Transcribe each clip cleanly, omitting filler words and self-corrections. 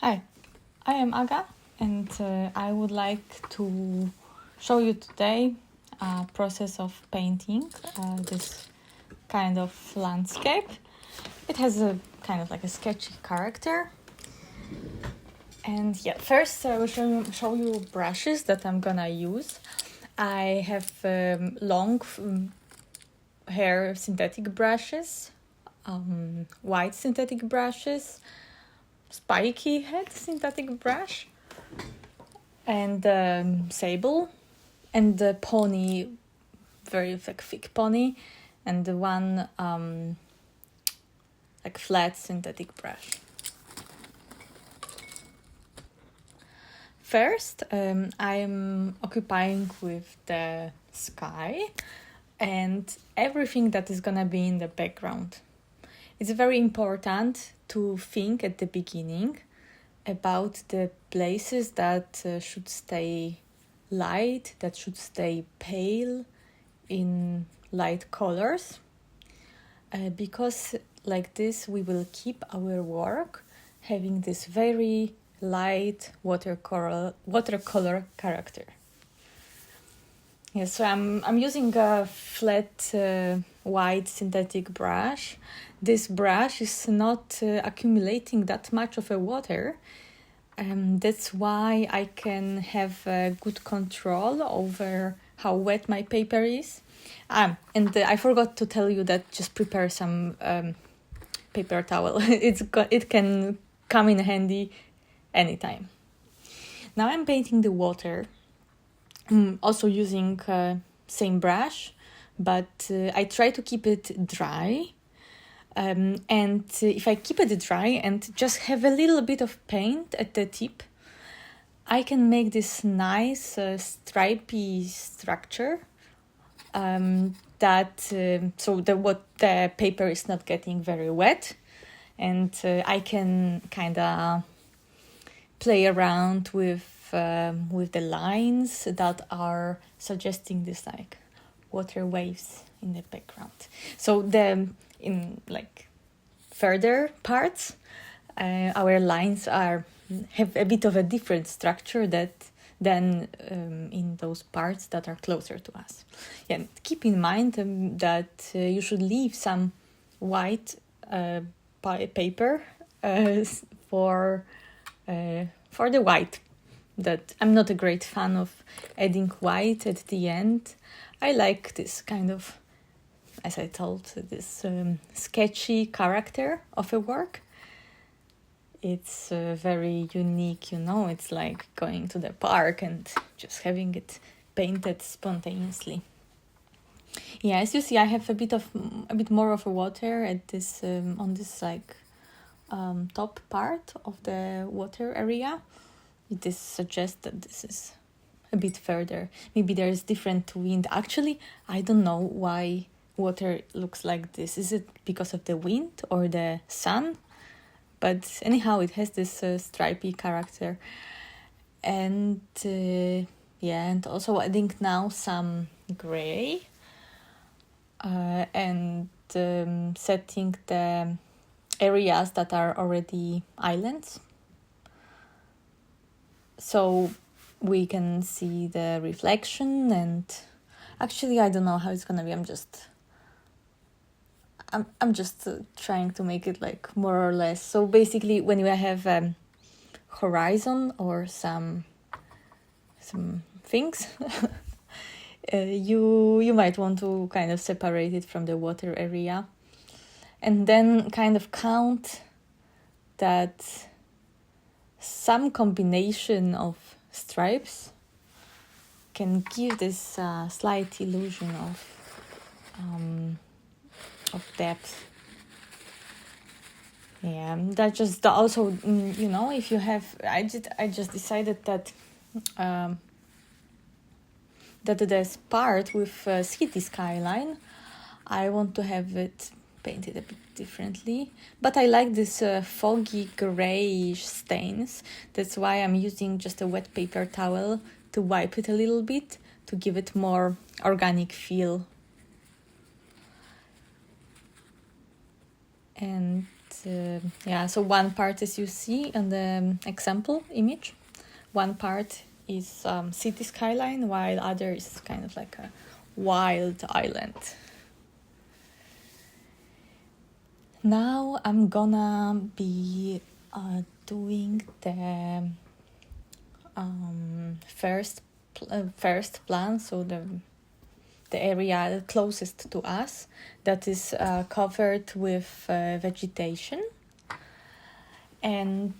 Hi, I am Aga, and I would like to show you today a process of painting this kind of landscape. It has a kind of like a sketchy character. And yeah, first I will show you brushes that I'm gonna use. I have long hair synthetic brushes, white synthetic brushes, spiky head synthetic brush, and sable, and the pony, very like thick pony, and the one like flat synthetic brush. First, I'm occupying with the sky and everything that is gonna be in the background. It's very important to think at the beginning about the places that should stay light, that should stay pale in light colors, because like this we will keep our work having this very light watercolor character. Yeah, so I'm using a flat white synthetic brush. This brush is not accumulating that much of a water. That's why I can have good control over how wet my paper is. And I forgot to tell you that just prepare some paper towel. It can come in handy anytime. Now I'm painting the water. Also using same brush, but I try to keep it dry. And if I keep it dry and just have a little bit of paint at the tip, I can make this nice stripy structure so the paper is not getting very wet, and I can kind of play around with the lines that are suggesting this like water waves in the background. So in like further parts, our lines have a bit of a different structure than in those parts that are closer to us. Yeah, keep in mind that you should leave some white paper for the white. That I'm not a great fan of adding white at the end. I like this kind of, as I told, this sketchy character of a work. It's very unique, it's like going to the park and just having it painted spontaneously. Yeah, as you see, I have a bit more of a water at this on this like top part of the water area. This suggests that this is a bit further. Maybe there is different wind. Actually, I don't know why water looks like this. Is it because of the wind or the sun? But anyhow, it has this stripy character. And and also I think now some gray and setting the areas that are already islands. So we can see the reflection, and actually I don't know how it's gonna be. I'm just trying to make it like more or less. So basically when you have horizon or some things, you might want to kind of separate it from the water area, and then kind of count that some combination of stripes can give this slight illusion of depth. Yeah, that just also, if you have, I just decided that this part with city skyline, I want to have it painted a bit differently, but I like this foggy grayish stains. That's why I'm using just a wet paper towel to wipe it a little bit to give it more organic feel. And yeah, so one part, as you see on the example image, one part is city skyline, while other is kind of like a wild island. Now I'm gonna be doing the first plan, so the area closest to us that is covered with vegetation. And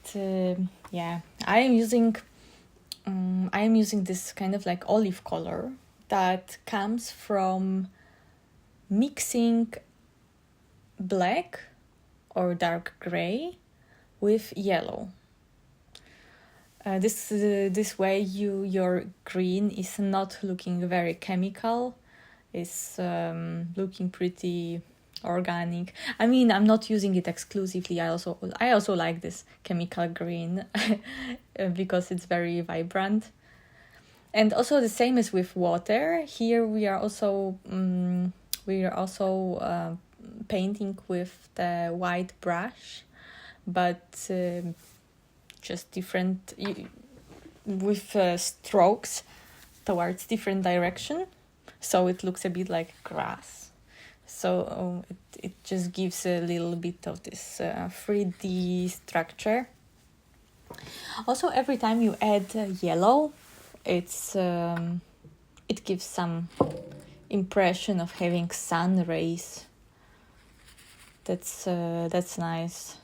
yeah, I'm using this kind of like olive color that comes from mixing black or dark gray with yellow. This way your green is not looking very chemical. It's looking pretty organic. I mean, I'm not using it exclusively. I also like this chemical green because it's very vibrant. And also the same as with water. Here we are also painting with the white brush, but just different with strokes towards different direction, so it looks a bit like grass. So it just gives a little bit of this 3D structure. Also, every time you add yellow, it gives some impression of having sun rays. That's nice.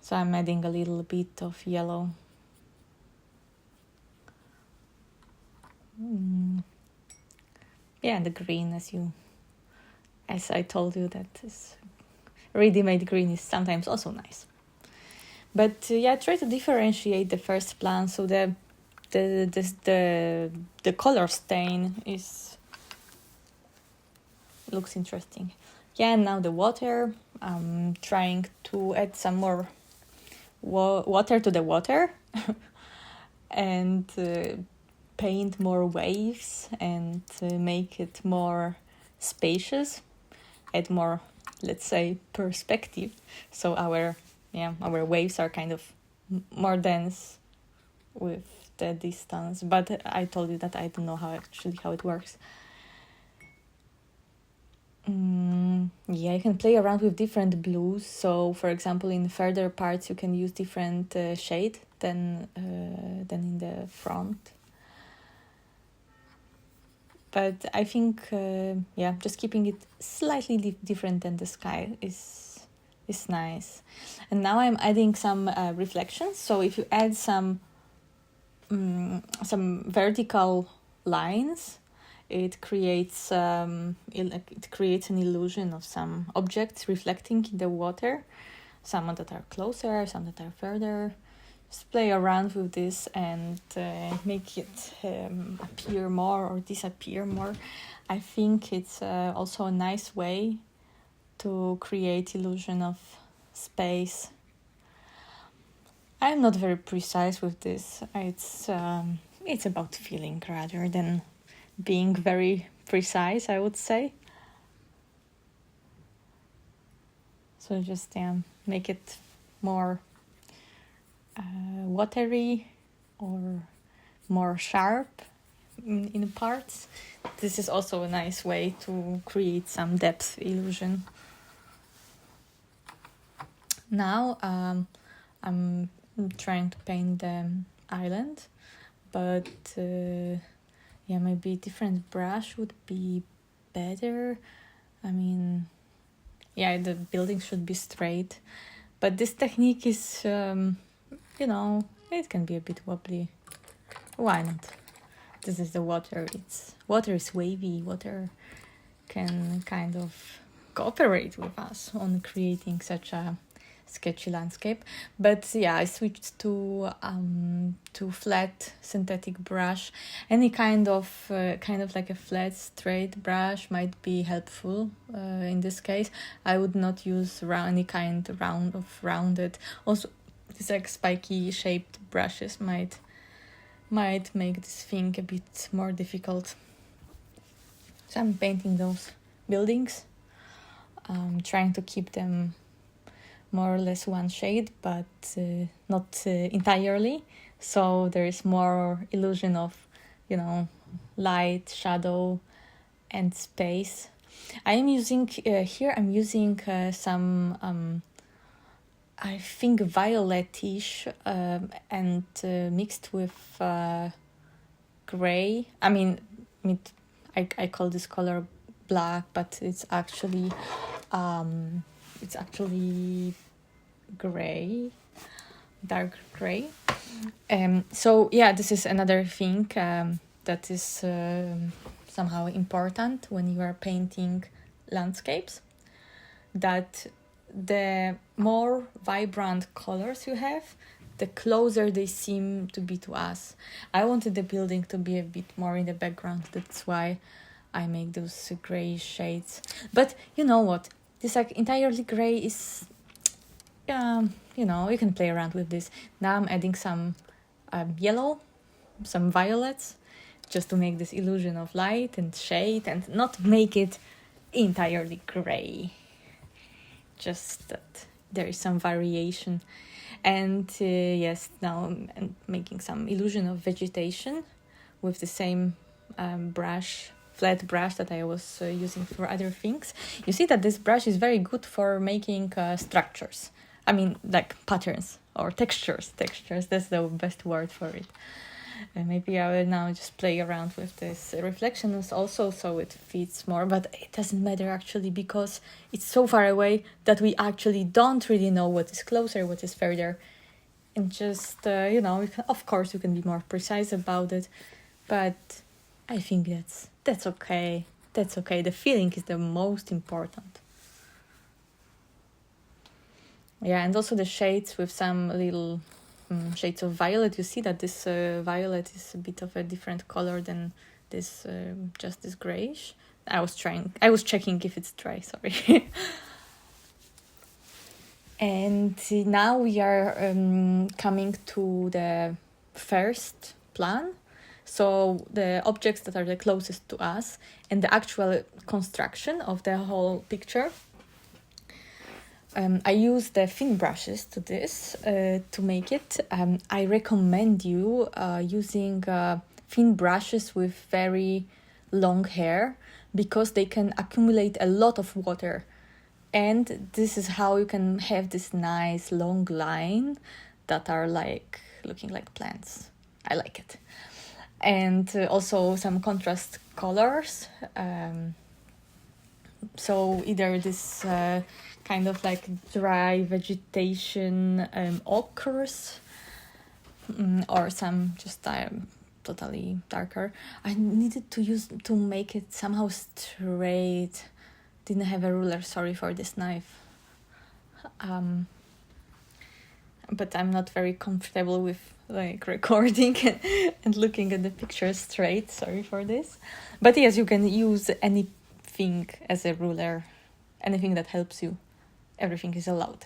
So I'm adding a little bit of yellow. Yeah, and the green, as I told you, that is ready-made green is sometimes also nice. But yeah, try to differentiate the first plan so the color stain looks interesting. Yeah, and now the water. I'm trying to add some more water to the water and paint more waves and make it more spacious, add more, let's say, perspective. So our waves are kind of more dense with the distance. But I told you that I don't know how it works. Yeah, you can play around with different blues. So, for example, in further parts, you can use different shade than in the front. But I think, just keeping it slightly different than the sky is nice. And now I'm adding some reflections. So if you add some vertical lines, it creates an illusion of some objects reflecting in the water, some that are closer, some that are further. Just play around with this and make it appear more or disappear more. I think it's also a nice way to create illusion of space. I'm not very precise with this. It's about feeling rather than being very precise, I would say. So just make it more watery or more sharp in parts. This is also a nice way to create some depth illusion. Now I'm trying to paint the island, but maybe a different brush would be better. I mean, the building should be straight, but this technique is it can be a bit wobbly. Why not? This is the water. Water is wavy. Water can kind of cooperate with us on creating such a sketchy landscape. But I switched to flat synthetic brush. Any kind of like a flat straight brush might be helpful in this case. I would not use any kind of rounded. Also, these like spiky shaped brushes might make this thing a bit more difficult. So I'm painting those buildings, trying to keep them more or less one shade, but not entirely. So there is more illusion of, light, shadow, and space. I am using here. I'm using some I think violetish and mixed with gray. I mean, I call this color black, but it's actually gray, dark gray. So yeah, this is another thing that is somehow important when you are painting landscapes, that the more vibrant colors you have, the closer they seem to be to us. I wanted the building to be a bit more in the background. That's why I make those gray shades. But you know what? This like entirely gray is, you can play around with this. Now I'm adding some yellow, some violets, just to make this illusion of light and shade and not make it entirely gray. Just that there is some variation. And yes, now I'm making some illusion of vegetation with the same flat brush that I was using for other things. You see that this brush is very good for making structures. I mean, like patterns or textures. Textures, that's the best word for it. Maybe I will now just play around with this reflections also, so it fits more, but it doesn't matter actually, because it's so far away that we actually don't really know what is closer, what is further. And just, of course you can be more precise about it, but I think that's okay. That's okay. The feeling is the most important. Yeah, and also the shades with some little shades of violet. You see that this violet is a bit of a different color than this just this grayish. I was checking if it's dry, sorry. And now we are coming to the first plan. So the objects that are the closest to us and the actual construction of the whole picture. I use the thin brushes to this to make it. I recommend you using thin brushes with very long hair, because they can accumulate a lot of water. And this is how you can have this nice long line that are like looking like plants. I like it. And also some contrast colors. So either this kind of like dry vegetation ochres, or some just totally darker. I needed to make it somehow straight. Didn't have a ruler, sorry for this knife. But I'm not very comfortable with like recording and looking at the picture straight, sorry for this. But yes, you can use anything as a ruler, anything that helps you. Everything is allowed.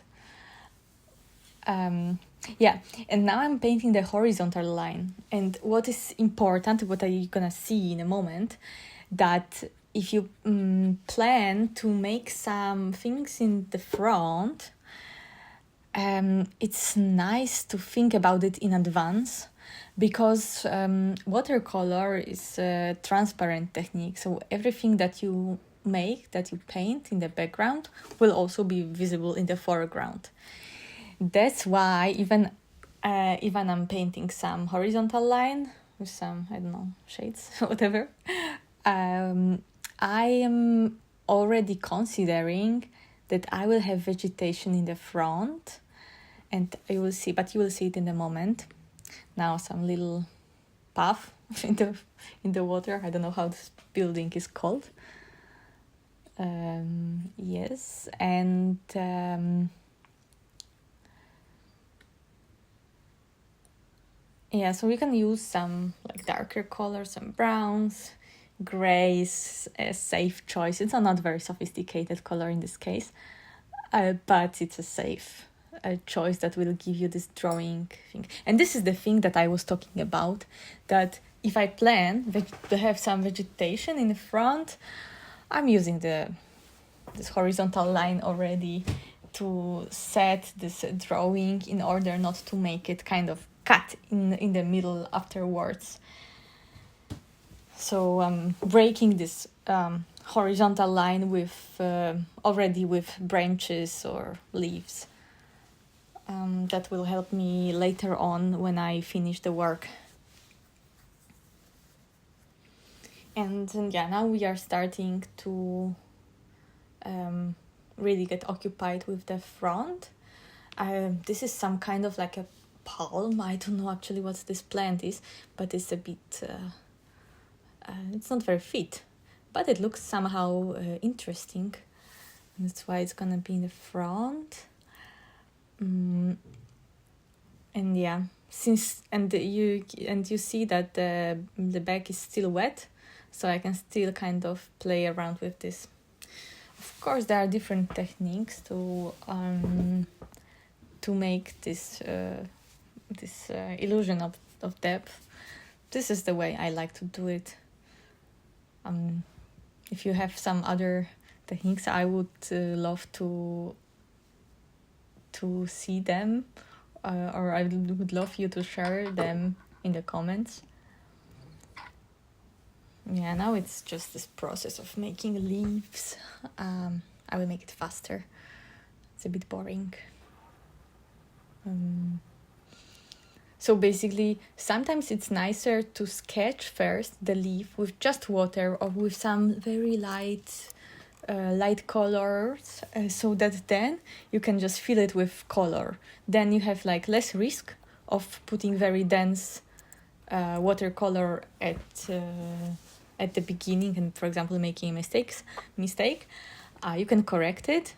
Yeah, and now I'm painting the horizontal line. And what is important, what are you gonna see in a moment, that if you plan to make some things in the front, it's nice to think about it in advance, because watercolor is a transparent technique. So everything that you that you paint in the background will also be visible in the foreground. That's why even I'm painting some horizontal line with some, I don't know, shades, whatever, I am already considering that I will have vegetation in the front, and you will see it in a moment. Now some little path in the water. I don't know how this building is called. Yes, and yeah, so we can use some like darker colors, some browns, grays, a safe choice. It's a not very sophisticated color in this case, but it's a safe choice that will give you this drawing thing. And this is the thing that I was talking about, that if I plan to have some vegetation in the front, I'm using this horizontal line already, to set this drawing in order not to make it kind of cut in the middle afterwards. So breaking this horizontal line with already with branches or leaves. That will help me later on when I finish the work. And now we are starting to really get occupied with the front. This is some kind of like a palm. I don't know actually what this plant is, but it's a bit, it's not very fit, but it looks somehow interesting. That's why it's gonna be in the front. And yeah, you see that the back is still wet, so I can still kind of play around with this. Of course, there are different techniques to make this illusion of depth. This is the way I like to do it. If you have some other techniques, I would love to see them, or I would love you to share them in the comments. Yeah, now it's just this process of making leaves. I will make it faster. It's a bit boring. So basically, sometimes it's nicer to sketch first the leaf with just water or with some very light colors, so that then you can just fill it with color. Then you have like less risk of putting very dense watercolor at the beginning and, for example, making a mistake. You can correct it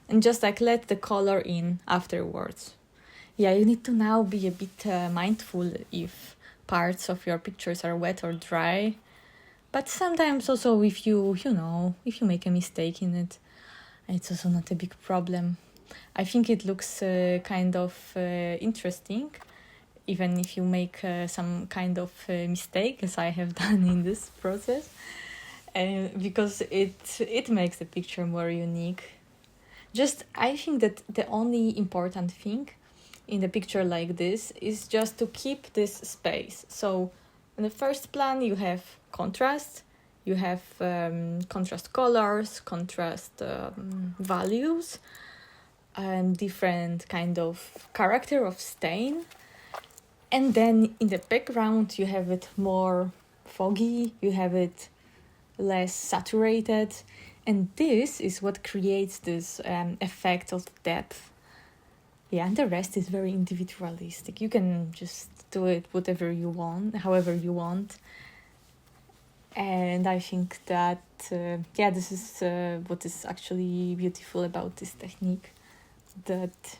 and just like let the color in afterwards. Yeah, you need to now be a bit mindful if parts of your pictures are wet or dry. But sometimes also if you make a mistake in it, it's also not a big problem. I think it looks kind of interesting, even if you make some kind of mistake, as I have done in this process, because it makes the picture more unique. I think that the only important thing in the picture like this is just to keep this space. So in the first plan you have contrast, you have contrast colors, contrast values, and different kind of character of stain. And then in the background you have it more foggy, you have it less saturated, and this is what creates this effect of depth. Yeah, and the rest is very individualistic. You can just do it whatever you want, however you want. And I think that, this is what is actually beautiful about this technique. That,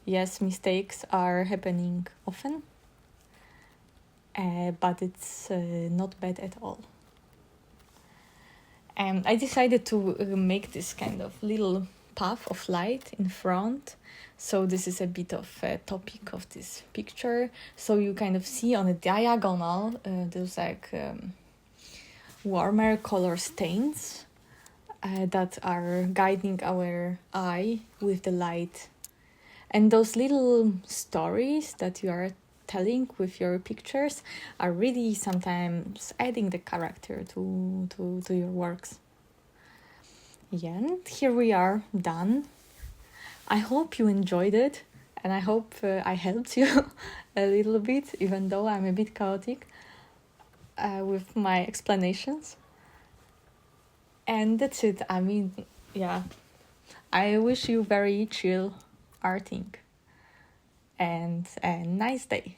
yes, mistakes are happening often, but it's not bad at all. And I decided to make this kind of little path of light in front. So this is a bit of a topic of this picture. So you kind of see on a diagonal those like warmer color stains that are guiding our eye with the light. And those little stories that you are telling with your pictures are really sometimes adding the character to your works. Yeah, and here we are, done. I hope you enjoyed it, and I hope I helped you a little bit, even though I'm a bit chaotic with my explanations. And that's it. I mean, yeah, I wish you very chill arting and a nice day.